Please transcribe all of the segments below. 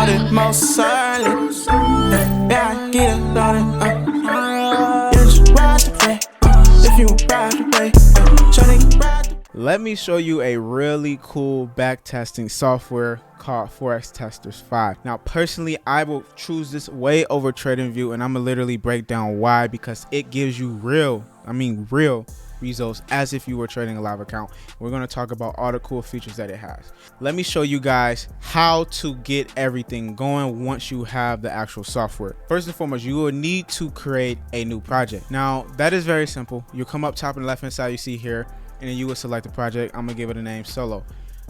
loaded, most certainly. Yeah, I get it loaded. You just ride the play. If you ride the play, shawty ride the. Let me show you a really cool back testing software called Forex Tester 5. Now, personally, I will choose this way over TradingView, and I'm gonna literally break down why, because it gives you real results as if you were trading a live account. We're going to talk about all the cool features that it has. Let me show you guys how to get everything going once you have the actual software. First and foremost, you will need to create a new project. Now, that is very simple. You come up top in the left hand side, you see here, and then you will select the project. I'm gonna give it a name, Solo.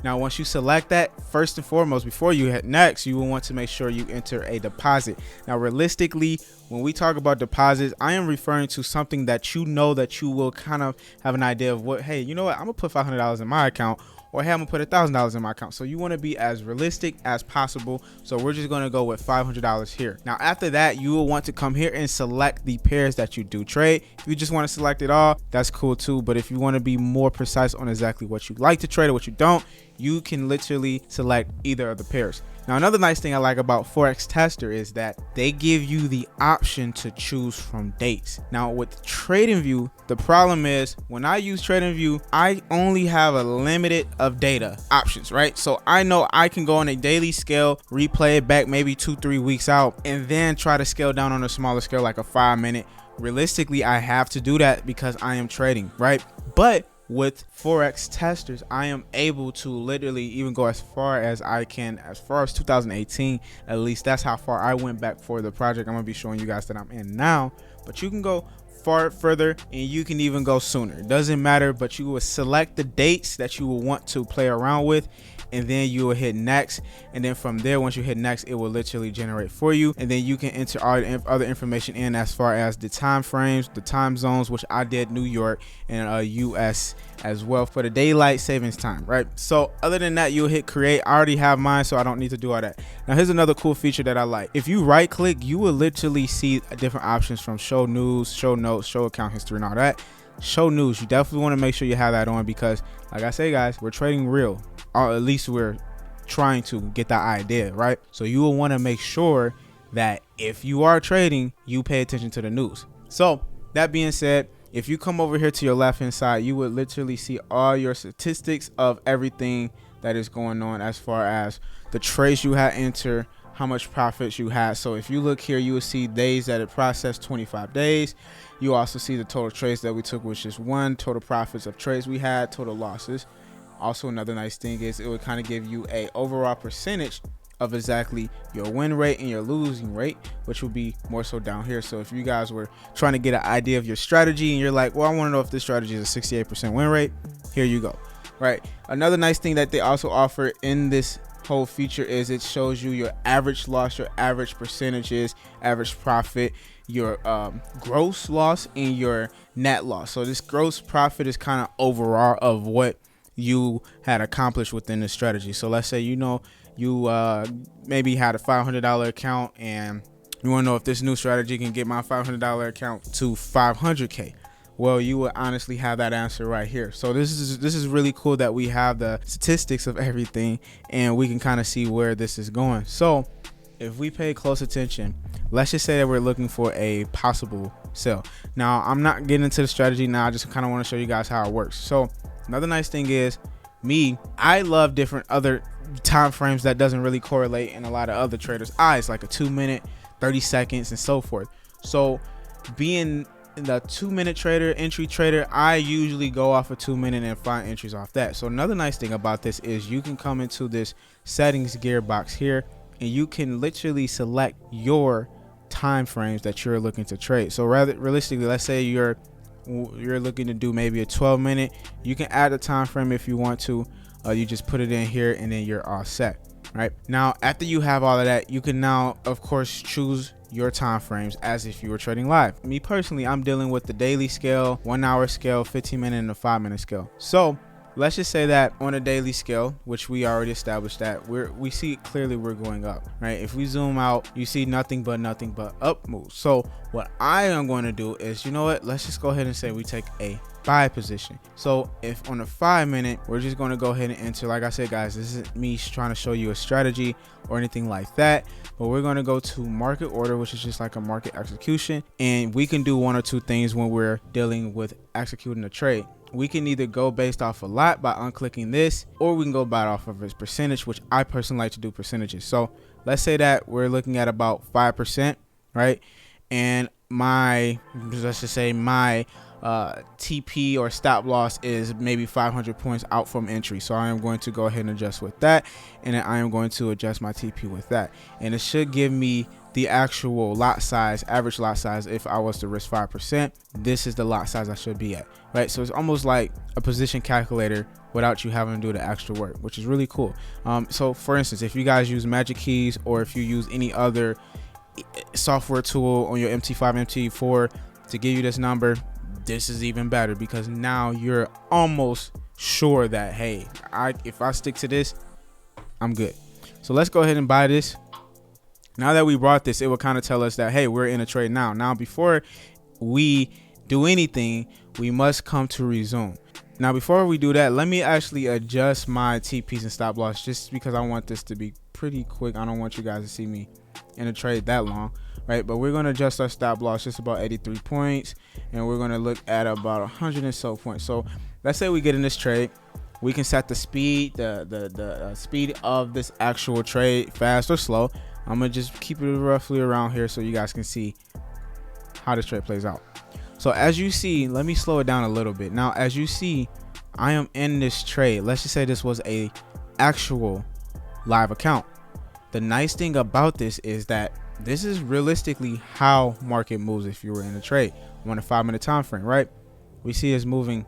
Now, once you select that, first and foremost, before you hit next, you will want to make sure you enter a deposit. Now, realistically, when we talk about deposits, I am referring to something that you know that you will kind of have an idea of what, hey, you know what, I'm gonna put $500 in my account, or hey, I'm gonna put $1,000 in my account. So you want to be as realistic as possible. So we're just gonna go with $500 here. Now, after that, you will want to come here and select the pairs that you do trade. If you just want to select it all, that's cool too. But if you want to be more precise on exactly what you like to trade or what you don't, you can literally select either of the pairs. Now, another nice thing I like about Forex Tester is that they give you the option to choose from dates. Now, with TradingView, the problem is when I use TradingView, I only have a limited of data options, right? So I know I can go on a daily scale, replay it back maybe 2-3 weeks out, and then try to scale down on a smaller scale, like a 5-minute. Realistically, I have to do that because I am trading, right? But with Forex Testers, I am able to literally even go as far as I can, as far as 2018. At least that's how far I went back for the project I'm gonna be showing you guys that I'm in now. But you can go far further, and you can even go sooner. It doesn't matter, but you will select the dates that you will want to play around with, and then you will hit next. And then from there, once you hit next, it will literally generate for you, and then you can enter all the other information in as far as the time frames, the time zones, which I did New York and US as well for the daylight savings time, right? So other than that, you'll hit create. I already have mine, so I don't need to do all that. Now, here's another cool feature that I like. If you right click, you will literally see different options from show news, show notes, show account history, and all that. Show news, you definitely want to make sure you have that on, because like I say, guys, we're trading real, or at least we're trying to get that idea, right? So you will want to make sure that if you are trading, you pay attention to the news. So that being said, if you come over here to your left hand side, you would literally see all your statistics of everything that is going on as far as the trades you had entered, how much profits you had. So if you look here, you will see days that it processed, 25 days. You also see the total trades that we took, which is 1, total profits of trades we had, total losses. Also, another nice thing is it would kind of give you a overall percentage of exactly your win rate and your losing rate, which will be more so down here. So if you guys were trying to get an idea of your strategy and you're like, well, I want to know if this strategy is a 68% win rate, here you go, right? Another nice thing that they also offer in this whole feature is it shows you your average loss, your average percentages, average profit, your gross loss, and your net loss. So this gross profit is kind of overall of what you had accomplished within the strategy. So let's say, you know, you maybe had a $500 account and you want to know if this new strategy can get my $500 account to 500K. Well, you will honestly have that answer right here. So this is really cool that we have the statistics of everything, and we can kind of see where this is going. So if we pay close attention, let's just say that we're looking for a possible sell. Now, I'm not getting into the strategy now. I just kind of want to show you guys how it works. So another nice thing is I love different other time frames that doesn't really correlate in a lot of other traders' eyes, like a 2-minute, 30 seconds, and so forth. So being the 2-minute trader, entry trader, I usually go off a 2-minute and find entries off that. So another nice thing about this is you can come into this settings gearbox here, and you can literally select your time frames that you're looking to trade. So realistically, let's say you're looking to do maybe a 12-minute, you can add a time frame if you want to. You just put it in here, and then you're all set. Right now, after you have all of that, you can now, of course, choose your time frames as if you were trading live. Me personally, I'm dealing with the daily scale, 1 hour scale, 15-minute, and a 5-minute scale. So let's just say that on a daily scale, which we already established that we see clearly we're going up, right? If we zoom out, you see nothing but up moves. So what I am going to do is, you know what, let's just go ahead and say we take a buy position. So if on a 5 minute, we're just going to go ahead and enter, like I said, guys, this isn't me trying to show you a strategy or anything like that, but we're going to go to market order, which is just like a market execution. And we can do one or two things when we're dealing with executing a trade. We can either go based off a lot by unclicking this, or we can go by off of its percentage, which I personally like to do percentages. So let's say that we're looking at about 5%, right? And let's just say my TP or stop loss is maybe 500 points out from entry. So I am going to go ahead and adjust with that, and then I am going to adjust my TP with that, and it should give me the actual lot size, average lot size. If I was to risk 5%, this is the lot size I should be at, right? So it's almost like a position calculator without you having to do the extra work, which is really cool. So for instance, if you guys use Magic Keys, or if you use any other software tool on your MT5, MT4 to give you this number, this is even better, because now you're almost sure that, hey, if I stick to this, I'm good. So let's go ahead and buy this. Now that we brought this, it will kind of tell us that, hey, we're in a trade now. Now, before we do anything, we must come to resume. Now, before we do that, let me actually adjust my TPs and stop loss, just because I want this to be pretty quick. I don't want you guys to see me in a trade that long, right? But we're going to adjust our stop loss just about 83 points, and we're going to look at about 100 and so points. So let's say we get in this trade. We can set the speed, the speed of this actual trade, fast or slow. I'm gonna just keep it roughly around here so you guys can see how this trade plays out. So as you see, let me slow it down a little bit. Now, as you see, I am in this trade. Let's just say this was a actual live account. The nice thing about this is that this is realistically how market moves if you were in a trade on a 5 minute time frame, right? We see it's moving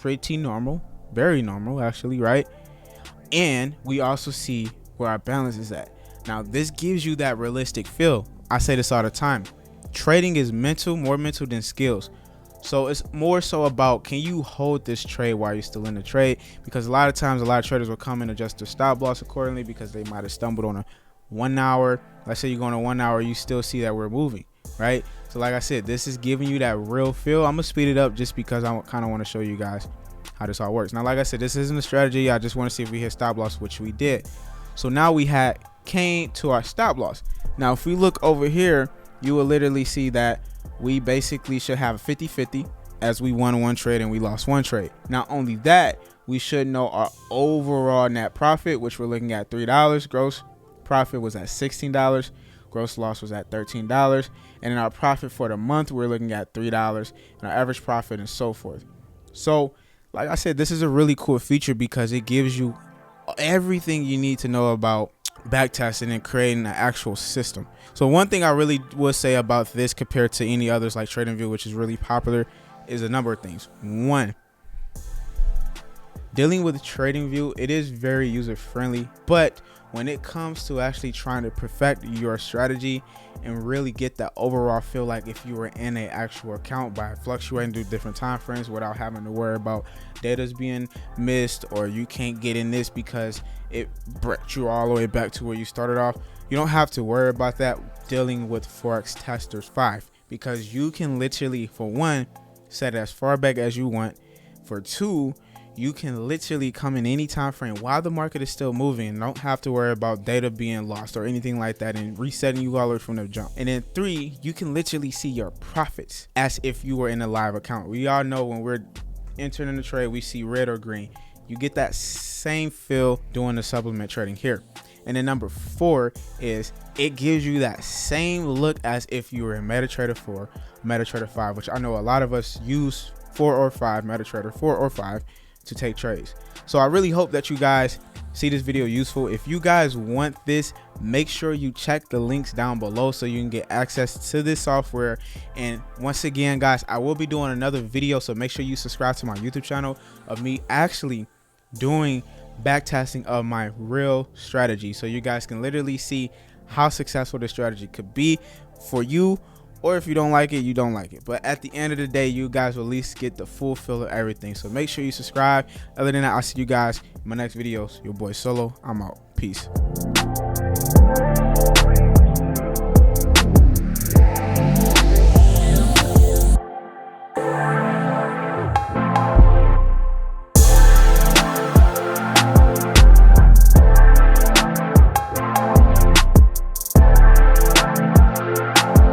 pretty normal, very normal actually, right? And we also see where our balance is at. Now, this gives you that realistic feel. I say this all the time. Trading is mental, more mental than skills. So it's more so about, can you hold this trade while you're still in the trade? Because a lot of times, a lot of traders will come and adjust their stop loss accordingly because they might have stumbled on a 1 hour. Let's say you're going to 1 hour, you still see that we're moving, right? So like I said, this is giving you that real feel. I'm going to speed it up just because I kind of want to show you guys how this all works. Now, like I said, this isn't a strategy. I just want to see if we hit stop loss, which we did. So now we came to our stop loss. Now, if we look over here, you will literally see that we basically should have a 50-50, as we won one trade and we lost one trade. Not only that, we should know our overall net profit, which we're looking at $3. Gross profit was at $16. Gross loss was at $13. And in our profit for the month, we're looking at $3, and our average profit and so forth. So like I said, this is a really cool feature because it gives you everything you need to know about backtesting and creating an actual system. So one thing I really would say about this compared to any others like TradingView, which is really popular, is a number of things. One, dealing with TradingView, it is very user friendly, but when it comes to actually trying to perfect your strategy and really get that overall feel like if you were in an actual account by fluctuating through different time frames without having to worry about data's being missed, or you can't get in this because it brought you all the way back to where you started off, you don't have to worry about that dealing with Forex Tester 5, because you can literally, for one, set it as far back as you want. For two, you can literally come in any time frame while the market is still moving. Don't have to worry about data being lost or anything like that and resetting you all the way from the jump. And then three, you can literally see your profits as if you were in a live account. We all know when we're entering in the trade, we see red or green. You get that same feel doing the supplement trading here. And then number four is it gives you that same look as if you were in MetaTrader 4, MetaTrader 5, which I know a lot of us use 4 or 5, MetaTrader 4 or 5 to take trades. So I really hope that you guys see this video useful. If you guys want this, make sure you check the links down below so you can get access to this software. And once again, guys, I will be doing another video, so make sure you subscribe to my YouTube channel of me actually doing backtesting of my real strategy, so you guys can literally see how successful this strategy could be for you or if you don't like it, you don't like it. But at the end of the day, you guys will at least get the full feel of everything. So make sure you subscribe. Other than that, I'll see you guys in my next videos. Your boy Solo, I'm out. Peace.